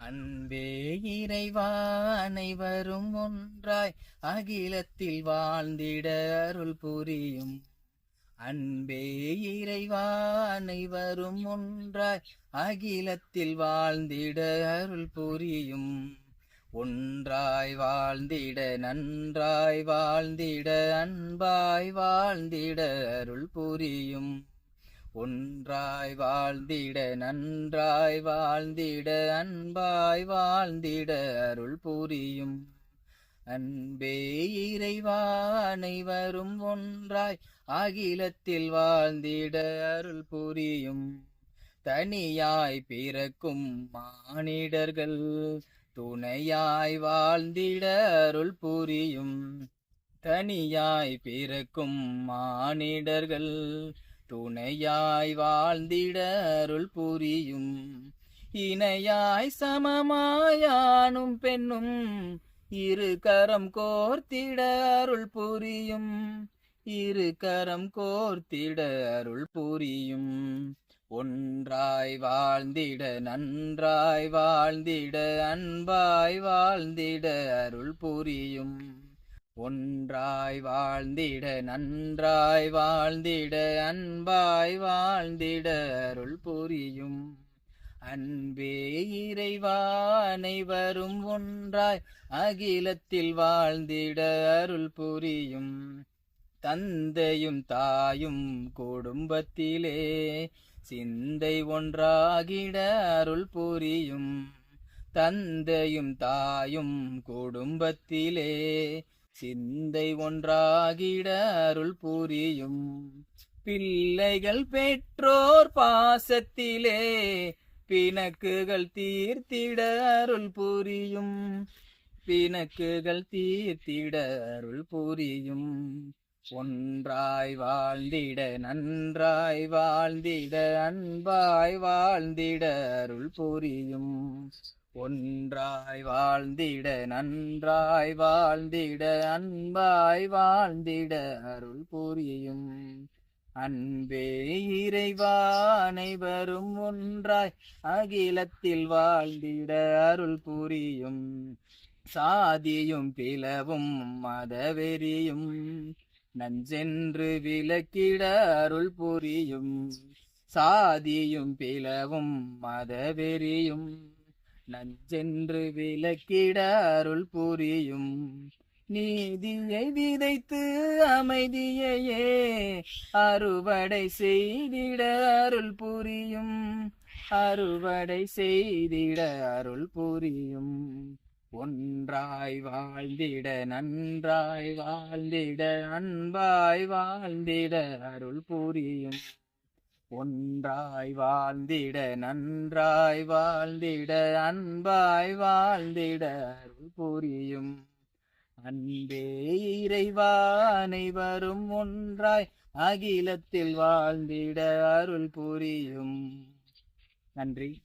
அன்பே இறைவா அனைவரும் ஒன்றாய் அகிலத்தில் வாழ்ந்திட அருள் புரியும். அன்பே இறைவா அனைவரும் ஒன்றாய் அகிலத்தில் வாழ்ந்திட அருள் புரியும். ஒன்றாய் வாழ்ந்திட நன்றாய் வாழ்ந்திட அன்பாய் வாழ்ந்திட அருள் புரியும். ஒன்றாய் வாழ்ந்திட நன்றாய் வாழ்ந்திட அன்பாய் வாழ்ந்திட அருள் புரியும். அன்பே இறைவா அனைவரும் ஒன்றாய் அகிலத்தில் வாழ்ந்திட அருள் புரியும். தனியாய் பிறக்கும் மானிடர்கள் துணையாய் வாழ்ந்திட அருள் புரியும். தனியாய் பிறக்கும் மானிடர்கள் துணையாய் வாழ்ந்திட அருள் புரியும். இணையாய் சமமாயானும் பெண்ணும் இரு கரம் கோர்த்திட அருள் புரியும். இரு கரம் கோர்த்திட அருள் புரியும். ஒன்றாய் வாழ்ந்திட நன்றாய் வாழ்ந்திட அன்பாய் வாழ்ந்திட அருள் புரியும். ஒன்றாய் வாழ்ந்திட நன்றாய் வாழ்ந்திட அன்பாய் வாழ்ந்திட அருள் புரியும். அன்பே இறைவா அனைவரும் ஒன்றாய் அகிலத்தில் வாழ்ந்திட அருள் புரியும். தந்தையும் தாயும் குடும்பத்திலே சிந்தை ஒன்றாகிட அருள் புரியும். தந்தையும் தாயும் குடும்பத்திலே சிந்தை ஒன்றாகிட அருள் புரியும். பிள்ளைகள் பெற்றோர் பாசத்திலே பிணக்குகள் தீர்த்திட அருள் புரியும். பிணக்குகள் தீர்த்திட அருள் புரியும். ஒன்றாய் வாழ்ந்திட நன்றாய் வாழ்ந்திட அன்பாய் வாழ்ந்திட அருள் புரியும். ஒன்றாய் வாழ்ந்திட நன்றாய் வாழ்ந்திட அன்பாய் வாழ்ந்திட அருள் புரியும். அன்பே இறைவா அனைவரும் ஒன்றாய் அகிலத்தில் வாழ்ந்திட அருள் புரியும். சாதியும் பிளவும் மதவெறியும் நஞ்சென்று விலக்கிட அருள் புரியும். சாதியும் பிளவும் மதவெறியும் நஞ்சென்று விலக்கிட அருள் புரியும். நீதியை விதைத்து அமைதியையே அறுவடை செய்திட அருள் புரியும். அறுவடை செய்திட அருள் புரியும். ஒன்றாய் வாழ்ந்திட நன்றாய் வாழ்ந்திட அன்பாய் வாழ்ந்திட அருள் புரியும். ஒன்றாய் வாழ்ந்திட நன்றாய் வாழ்ந்திட அன்பாய் வாழ்ந்திட அருள் புரியும். அன்பே இறைவா அனைவரும் ஒன்றாய் அகிலத்தில் வாழ்ந்திட அருள் புரியும். நன்றி.